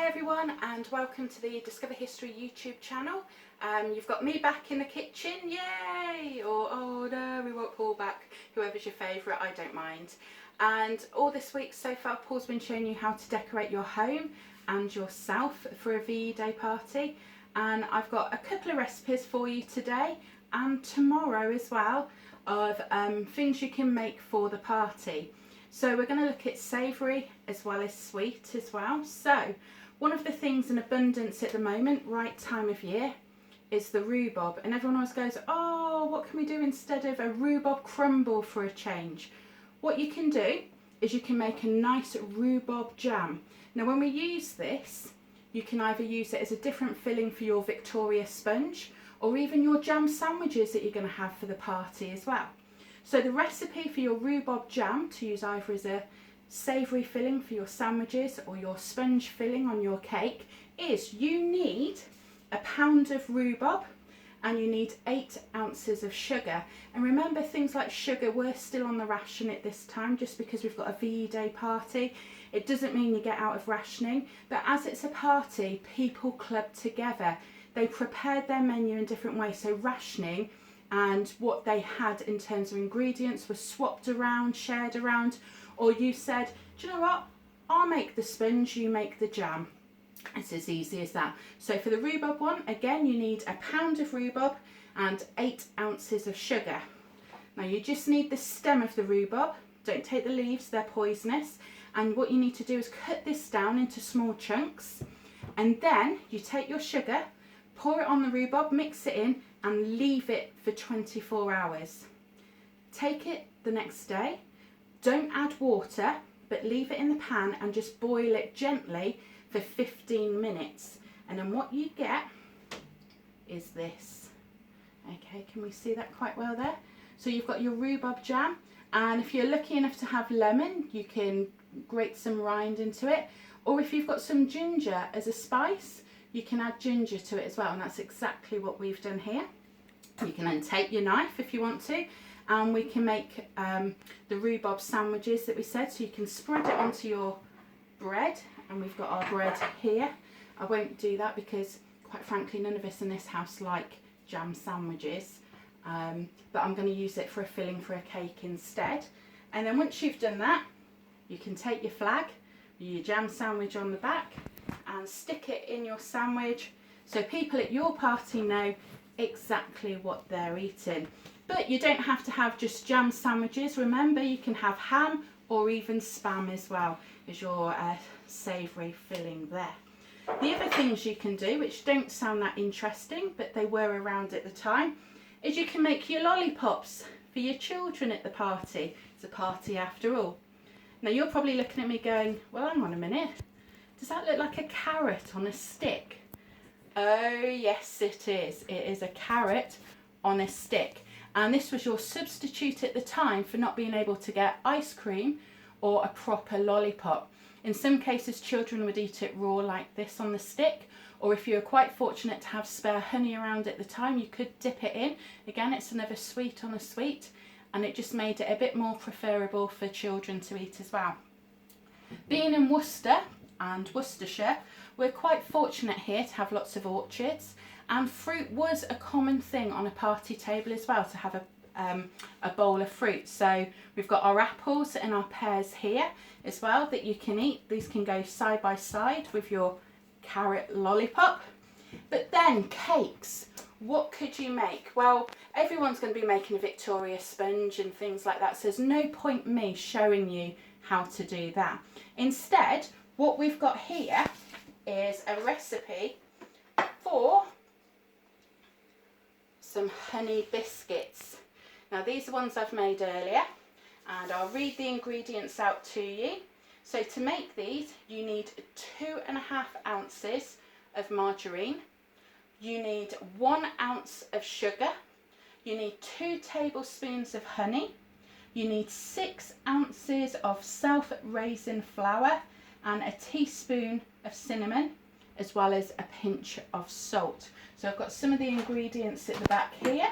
Hi everyone and welcome to the Discover History YouTube channel. You've got me back in the kitchen, yay! Or oh no, we won't pull back, whoever's your favourite, I don't mind. And all this week so far Paul's been showing you how to decorate your home and yourself for a VE Day party. And I've got a couple of recipes for you today and tomorrow as well of things you can make for the party. So we're going to look at savoury as well as sweet as well. So one of the things in abundance at the moment, right time of year, is the rhubarb. And everyone always goes, oh, what can we do instead of a rhubarb crumble for a change? What you can do is you can make a nice rhubarb jam. Now when we use this, you can either use it as a different filling for your Victoria sponge or even your jam sandwiches that you're going to have for the party as well. So the recipe for your rhubarb jam, to use either as a savoury filling for your sandwiches or your sponge filling on your cake, is you need a pound of rhubarb and you need 8 ounces of sugar. And remember, things like sugar, we're still on the ration at this time just because we've got a VE Day party. It doesn't mean you get out of rationing, but as it's a party, people club together. They prepared their menu in different ways, so rationing and what they had in terms of ingredients was swapped around, shared around, or you said, do you know what, I'll make the sponge, you make the jam. It's as easy as that. So for the rhubarb one, again, you need a pound of rhubarb and 8 ounces of sugar. Now you just need the stem of the rhubarb, don't take the leaves, they're poisonous. And what you need to do is cut this down into small chunks, and then you take your sugar, pour it on the rhubarb, mix it in, and leave it for 24 hours. Take it the next day, don't add water, but leave it in the pan and just boil it gently for 15 minutes. And then what you get is this. Okay, can we see that quite well there? So you've got your rhubarb jam, and if you're lucky enough to have lemon, you can grate some rind into it. Or if you've got some ginger as a spice, you can add ginger to it as well, and that's exactly what we've done here. You can then take your knife if you want to, and we can make the rhubarb sandwiches that we said. So you can spread it onto your bread, and we've got our bread here. I won't do that because, quite frankly, none of us in this house like jam sandwiches, but I'm going to use it for a filling for a cake instead. And then once you've done that, you can take your flag, your jam sandwich on the back, and stick it in your sandwich so people at your party know exactly what they're eating. But you don't have to have just jam sandwiches. Remember, you can have ham or even spam as well as your savoury filling there. The other things you can do, which don't sound that interesting but they were around at the time, is you can make your lollipops for your children at the party. It's a party after all. Now you're probably looking at me going, well, hang on a minute, does that look like a carrot on a stick? Oh yes it is. It is a carrot on a stick. And this was your substitute at the time for not being able to get ice cream or a proper lollipop. In some cases children would eat it raw like this on the stick, or if you were quite fortunate to have spare honey around at the time, you could dip it in. Again, it's another sweet on a sweet, and it just made it a bit more preferable for children to eat as well. Being in Worcester and Worcestershire, we're quite fortunate here to have lots of orchards, and fruit was a common thing on a party table as well, to have a bowl of fruit. So we've got our apples and our pears here as well that you can eat. These can go side by side with your carrot lollipop. But then cakes, what could you make? Well, everyone's going to be making a Victoria sponge and things like that, so there's no point me showing you how to do that. Instead, what we've got here is a recipe for some honey biscuits. Now these are ones I've made earlier, and I'll read the ingredients out to you. So to make these, you need 2.5 ounces of margarine, you need 1 ounce of sugar, you need 2 tablespoons of honey, you need 6 ounces of self-raising flour, and a teaspoon of cinnamon, as well as a pinch of salt. So I've got some of the ingredients at the back here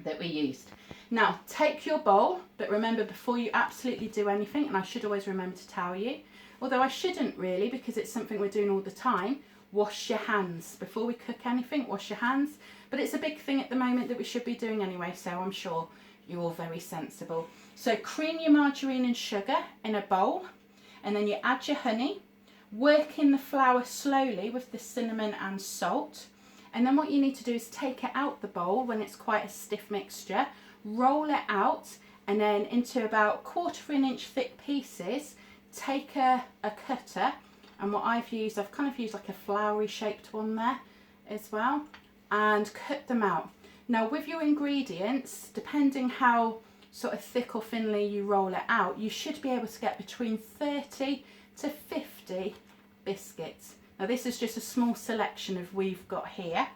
that we used. Now take your bowl, but remember, before you absolutely do anything, and I should always remember to tell you, although I shouldn't really, because it's something we're doing all the time. Wash your hands before we cook anything. Wash your hands. But it's a big thing at the moment that we should be doing anyway, so I'm sure you're all very sensible. So cream your margarine and sugar in a bowl, and then you add your honey. Work in the flour slowly with the cinnamon and salt, and then what you need to do is take it out the bowl when it's quite a stiff mixture, roll it out, and then into about 1/4 inch thick pieces. Take a cutter, and what I've kind of used like a floury shaped one there as well, and cut them out. Now with your ingredients, depending how sort of thick or thinly you roll it out, you should be able to get between 30 to 50 biscuits. Now this is just a small selection of we've got here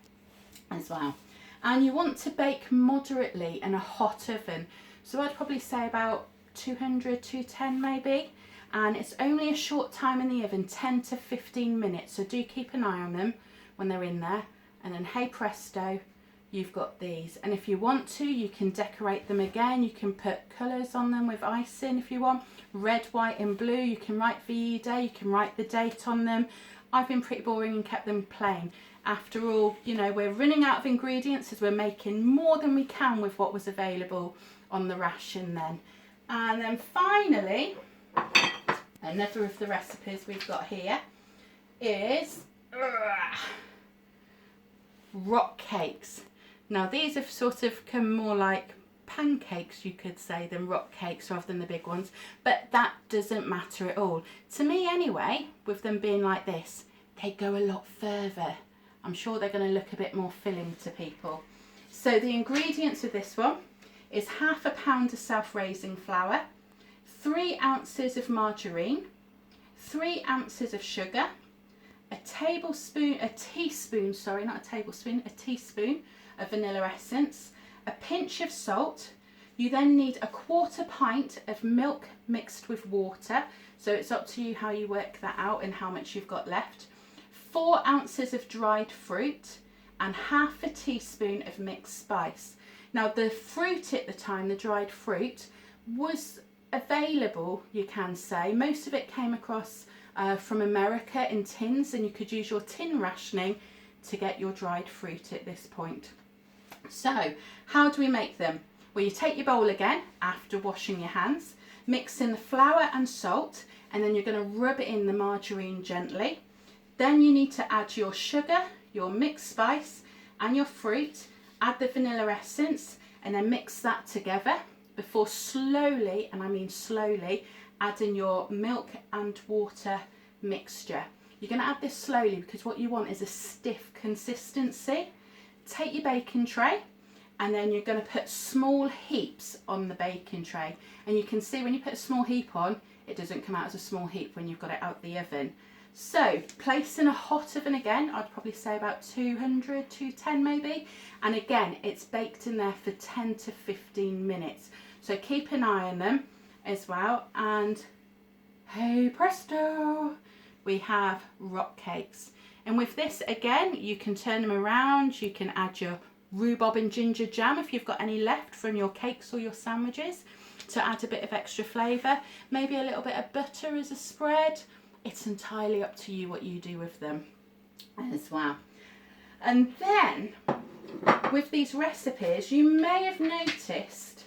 as well. And you want to bake moderately in a hot oven. So I'd probably say about 200, 210 maybe. And it's only a short time in the oven, 10 to 15 minutes. So do keep an eye on them when they're in there. And then hey presto, you've got these. And if you want to, you can decorate them again. You can put colours on them with icing if you want. Red, white and blue. You can write VE Day, you can write the date on them. I've been pretty boring and kept them plain. After all, you know, we're running out of ingredients as we're making more than we can with what was available on the ration then. And then finally, another of the recipes we've got here is rock cakes. Now these have sort of come more like pancakes, you could say, than rock cakes rather than the big ones, but that doesn't matter at all. To me anyway, with them being like this, they go a lot further. I'm sure they're going to look a bit more filling to people. So the ingredients of this one is 1/2 pound of self-raising flour, 3 ounces of margarine, 3 ounces of sugar, a teaspoon of vanilla essence, a pinch of salt. You then need a 1/4 pint of milk mixed with water. So it's up to you how you work that out and how much you've got left. 4 ounces of dried fruit and 1/2 teaspoon of mixed spice. Now the fruit at the time, the dried fruit, was available, you can say. Most of it came across from America in tins, and you could use your tin rationing to get your dried fruit at this point. So how do we make them? Well, you take your bowl again after washing your hands, mix in the flour and salt, and then you're going to rub it in the margarine gently. Then you need to add your sugar, your mixed spice and your fruit, add the vanilla essence, and then mix that together before slowly, and I mean slowly, add in your milk and water mixture. You're going to add this slowly because what you want is a stiff consistency. Take your baking tray, and then you're going to put small heaps on the baking tray. And you can see when you put a small heap on, it doesn't come out as a small heap when you've got it out the oven. So place in a hot oven again, I'd probably say about 200, 210 maybe. And again, it's baked in there for 10 to 15 minutes. So keep an eye on them as well. And hey presto, we have rock cakes. And with this, again, you can turn them around. You can add your rhubarb and ginger jam if you've got any left from your cakes or your sandwiches to add a bit of extra flavour. Maybe a little bit of butter as a spread. It's entirely up to you what you do with them as well. And then with these recipes, you may have noticed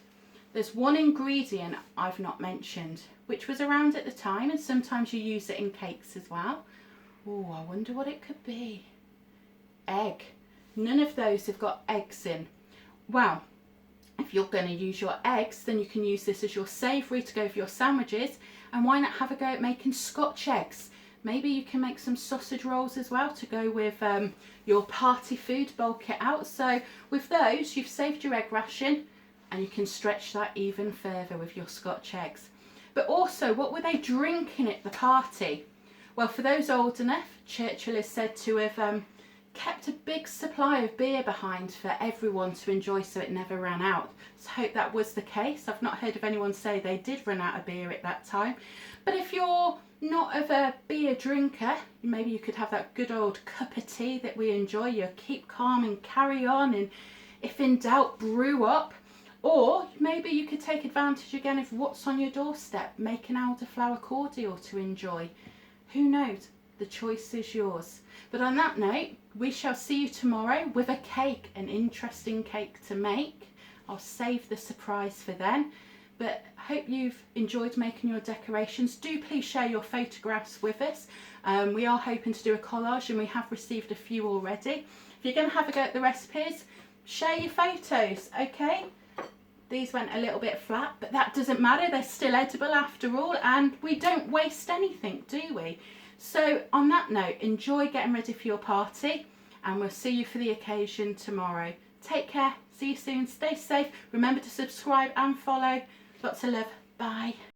there's one ingredient I've not mentioned, which was around at the time, and sometimes you use it in cakes as well. Oh, I wonder what it could be. Egg. None of those have got eggs in. Well, if you're going to use your eggs, then you can use this as your savoury to go for your sandwiches. And why not have a go at making Scotch eggs? Maybe you can make some sausage rolls as well to go with your party food, bulk it out. So with those, you've saved your egg ration, and you can stretch that even further with your Scotch eggs. But also, what were they drinking at the party? Well, for those old enough, Churchill is said to have kept a big supply of beer behind for everyone to enjoy, so it never ran out. So I hope that was the case. I've not heard of anyone say they did run out of beer at that time. But if you're not of a beer drinker, maybe you could have that good old cup of tea that we enjoy. You keep calm and carry on, and if in doubt, brew up. Or maybe you could take advantage again of what's on your doorstep, make an elderflower cordial to enjoy. Who knows? The choice is yours. But on that note, we shall see you tomorrow with a cake, an interesting cake to make. I'll save the surprise for then. But hope you've enjoyed making your decorations. Do please share your photographs with us. We are hoping to do a collage, and we have received a few already. If you're going to have a go at the recipes, share your photos, okay? These went a little bit flat, but that doesn't matter. They're still edible after all, and we don't waste anything, do we? So on that note, enjoy getting ready for your party, and we'll see you for the occasion tomorrow. Take care. See you soon. Stay safe. Remember to subscribe and follow. Lots of love. Bye.